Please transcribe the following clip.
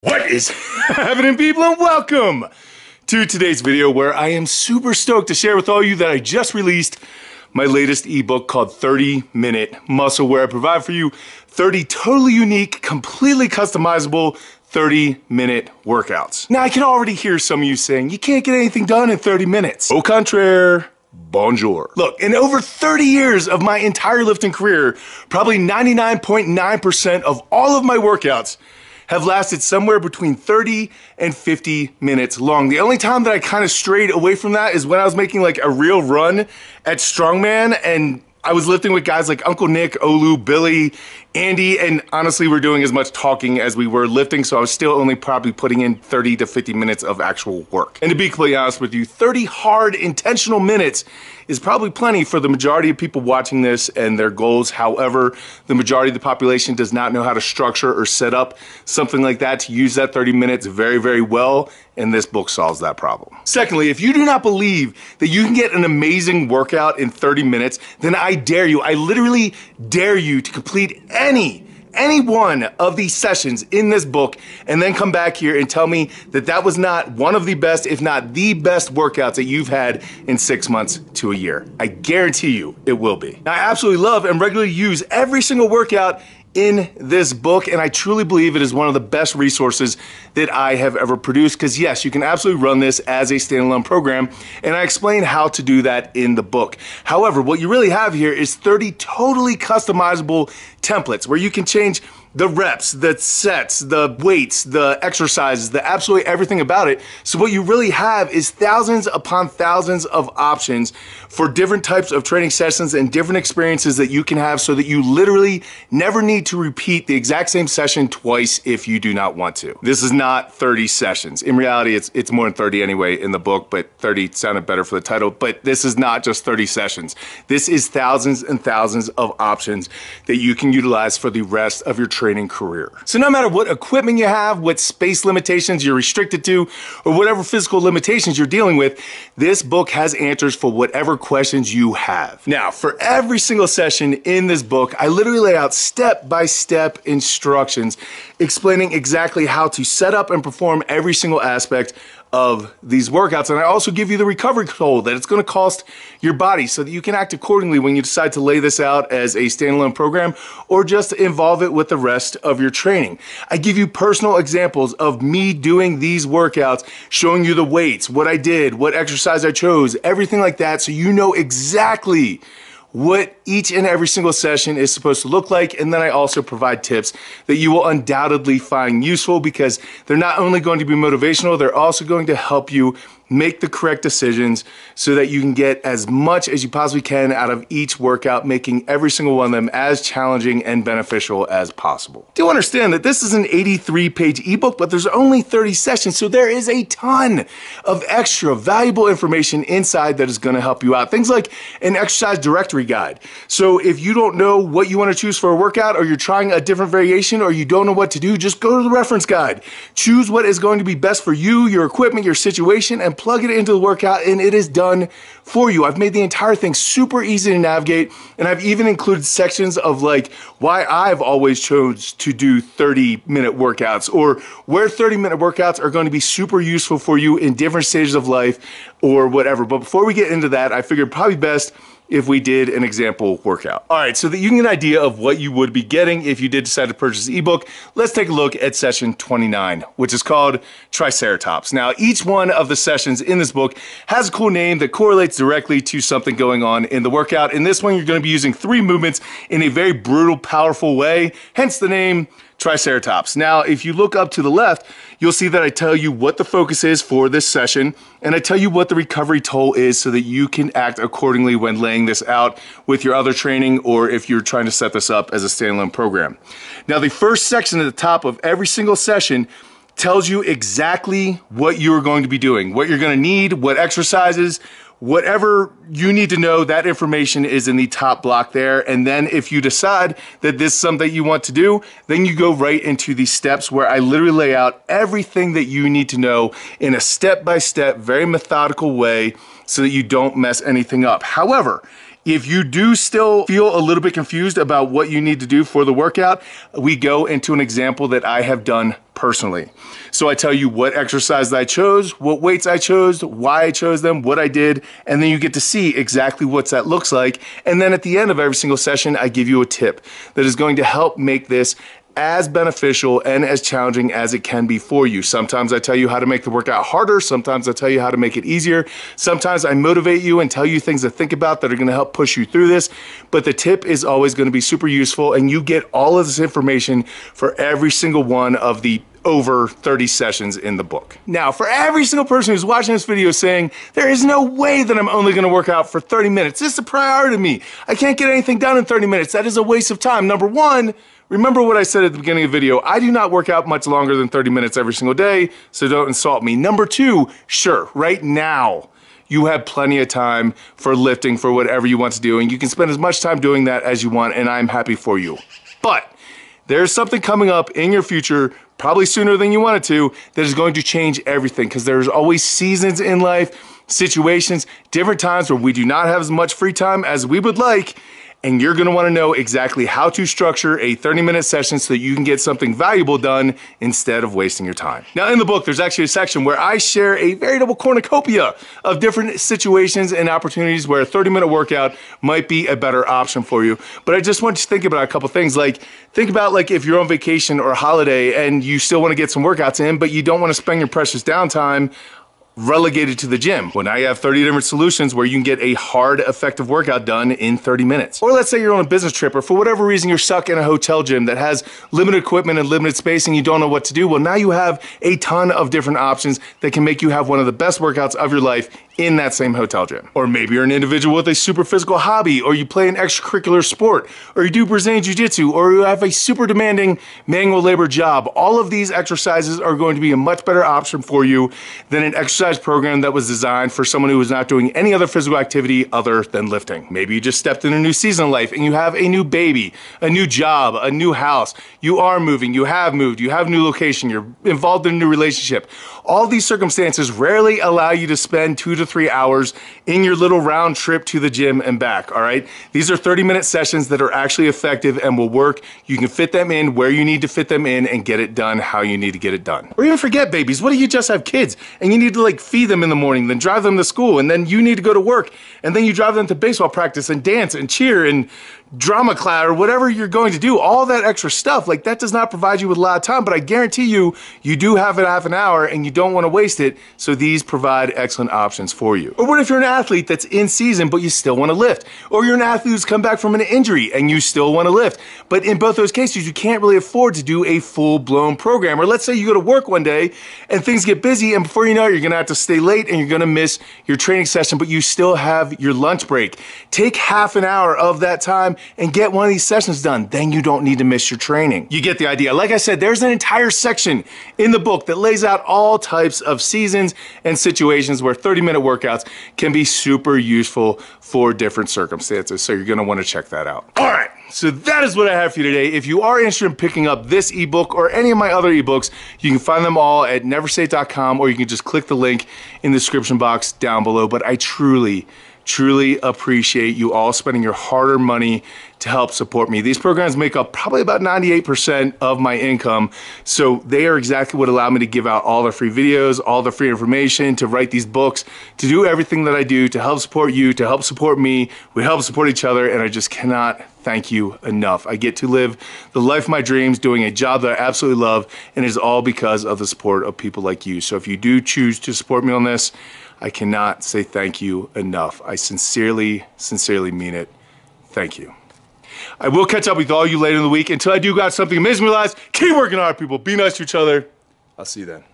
What is happening, people, and welcome to today's video where I am super stoked to share with all you that I just released my latest ebook called 30-Minute Muscle, where I provide for you 30 totally unique, completely customizable 30-minute workouts. Now, I can already hear some of you saying, you can't get anything done in 30 minutes. Au contraire. Bonjour. Look, in over 30 years of my entire lifting career, probably 99.9% of all of my workouts have lasted somewhere between 30 and 50 minutes long. The only time that I kind of strayed away from that is when I was making like a real run at Strongman and I was lifting with guys like Uncle Nick, Olu, Billy, Andy, and honestly, we're doing as much talking as we were lifting, so I was still only probably putting in 30 to 50 minutes of actual work. And to be completely honest with you, 30 hard, intentional minutes is probably plenty for the majority of people watching this and their goals. However, the majority of the population does not know how to structure or set up something like that to use that 30 minutes very, very well, and this book solves that problem. Secondly, if you do not believe that you can get an amazing workout in 30 minutes, then I dare you, I literally dare you to complete any one of these sessions in this book and then come back here and tell me that that was not one of the best, if not the best workouts that you've had in 6 months to a year. I guarantee you it will be. Now, I absolutely love and regularly use every single workout in this book, and I truly believe it is one of the best resources that I have ever produced, because yes, you can absolutely run this as a standalone program, and I explain how to do that in the book. However, what you really have here is 30 totally customizable templates where you can change the reps, the sets, the weights, the exercises, the absolutely everything about it. So what you really have is thousands upon thousands of options for different types of training sessions and different experiences that you can have, so that you literally never need to repeat the exact same session twice if you do not want to. This is not 30 sessions. In reality, it's more than 30 anyway in the book, but 30 sounded better for the title. But this is not just 30 sessions. This is thousands and thousands of options that you can utilize for the rest of your training career. So no matter what equipment you have, what space limitations you're restricted to, or whatever physical limitations you're dealing with, this book has answers for whatever questions you have. Now, for every single session in this book, I literally lay out step-by-step instructions explaining exactly how to set up and perform every single aspect of these workouts. And I also give you the recovery toll that it's going to cost your body, so that you can act accordingly when you decide to lay this out as a standalone program or just involve it with the rest of your training. I give you personal examples of me doing these workouts, showing you the weights, what I did, what exercise I chose, everything like that, so you know exactly what each and every single session is supposed to look like. And then I also provide tips that you will undoubtedly find useful, because they're not only going to be motivational, they're also going to help you make the correct decisions so that you can get as much as you possibly can out of each workout, making every single one of them as challenging and beneficial as possible. Do understand that this is an 83-page ebook, but there's only 30 sessions, so there is a ton of extra valuable information inside that is going to help you out. Things like an exercise directory guide. So if you don't know what you want to choose for a workout, or you're trying a different variation, or you don't know what to do, just go to the reference guide. Choose what is going to be best for you, your equipment, your situation, and plug it into the workout, and it is done for you. I've made the entire thing super easy to navigate, and I've even included sections of like why I've always chose to do 30-minute workouts, or where 30-minute workouts are going to be super useful for you in different stages of life or whatever. But before we get into that, I figured probably best if we did an example workout. All right, so that you can get an idea of what you would be getting if you did decide to purchase the ebook, let's take a look at session 29, which is called Triceratops. Now, each one of the sessions in this book has a cool name that correlates directly to something going on in the workout. In this one, you're gonna be using 3 movements in a very brutal, powerful way, hence the name Triceratops. Now, if you look up to the left, you'll see that I tell you what the focus is for this session, and I tell you what the recovery toll is so that you can act accordingly when laying this out with your other training, or if you're trying to set this up as a standalone program. Now, the first section at the top of every single session tells you exactly what you're going to be doing, what you're going to need, what exercises, whatever you need to know. That information is in the top block there. And then if you decide that this is something you want to do, then you go right into the steps where I literally lay out everything that you need to know in a step-by-step, very methodical way so that you don't mess anything up. However, If you do still feel a little bit confused about what you need to do for the workout, we go into an example that I have done personally. So I tell you what exercise I chose, what weights I chose, why I chose them, what I did, and then you get to see exactly what that looks like. And then at the end of every single session, I give you a tip that is going to help make this as beneficial and as challenging as it can be for you. Sometimes I tell you how to make the workout harder. Sometimes I tell you how to make it easier. Sometimes I motivate you and tell you things to think about that are going to help push you through this. But the tip is always going to be super useful, and you get all of this information for every single one of the over 30 sessions in the book. Now, for every single person who's watching this video saying, there is no way that I'm only gonna work out for 30 minutes. This is a priority to me. I can't get anything done in 30 minutes. That is a waste of time. Number one, remember what I said at the beginning of the video. I do not work out much longer than 30 minutes every single day, so don't insult me. Number two, sure, right now, you have plenty of time for lifting, for whatever you want to do, and you can spend as much time doing that as you want, and I'm happy for you. But there's something coming up in your future, probably sooner than you want it to, that is going to change everything, because there's always seasons in life, situations, different times where we do not have as much free time as we would like, and you're gonna wanna know exactly how to structure a 30-minute session so that you can get something valuable done instead of wasting your time. Now in the book, there's actually a section where I share a veritable cornucopia of different situations and opportunities where a 30-minute workout might be a better option for you. But I just want you to think about a couple things. Like, think about like if you're on vacation or a holiday and you still wanna get some workouts in, but you don't wanna spend your precious downtime relegated to the gym. Well, now you have 30 different solutions where you can get a hard, effective workout done in 30 minutes. Or let's say you're on a business trip, or for whatever reason you're stuck in a hotel gym that has limited equipment and limited space and you don't know what to do. Well, now you have a ton of different options that can make you have one of the best workouts of your life in that same hotel gym. Or maybe you're an individual with a super physical hobby, or you play an extracurricular sport, or you do Brazilian Jiu-Jitsu, or you have a super demanding manual labor job. All of these exercises are going to be a much better option for you than an exercise program that was designed for someone who was not doing any other physical activity other than lifting. Maybe you just stepped in a new season of life and you have a new baby, a new job, a new house. You are moving, you have moved, you have a new location, you're involved in a new relationship. All these circumstances rarely allow you to spend 2 to 3 hours in your little round trip to the gym and back, all right? These are 30-minute sessions that are actually effective and will work. You can fit them in where you need to fit them in and get it done how you need to get it done. Or even forget babies. What if you just have kids and you need to like feed them in the morning, then drive them to school, and then you need to go to work, and then you drive them to baseball practice and dance and cheer and drama class or whatever you're going to do, all that extra stuff, like that does not provide you with a lot of time, but I guarantee you, you do have it half an hour and you don't want to waste it, so these provide excellent options for you. Or what if you're an athlete that's in season but you still want to lift? Or you're an athlete who's come back from an injury and you still want to lift, but in both those cases you can't really afford to do a full-blown program. Or let's say you go to work one day and things get busy, and before you know it, you're gonna have to stay late and you're gonna miss your training session, but you still have your lunch break. Take half an hour of that time and get one of these sessions done. Then you don't need to miss your training. You get the idea. Like I said, there's an entire section in the book that lays out all types of seasons and situations where 30-minute workouts can be super useful for different circumstances. So you're gonna wanna check that out. All right, so that is what I have for you today. If you are interested in picking up this ebook or any of my other ebooks, you can find them all at neverstate.com, or you can just click the link in the description box down below. But I truly appreciate you all spending your hard-earned money to help support me. These programs make up probably about 98% of my income, so they are exactly what allow me to give out all the free videos, all the free information, to write these books, to do everything that I do to help support you, to help support me. We help support each other, and I just cannot thank you enough. I get to live the life of my dreams doing a job that I absolutely love, and it is all because of the support of people like you. So if you do choose to support me on this, I cannot say thank you enough. I sincerely mean it. Thank you. I will catch up with all you later in the week. Until I do got something amazing in your lives, keep working hard, people. Be nice to each other. I'll see you then.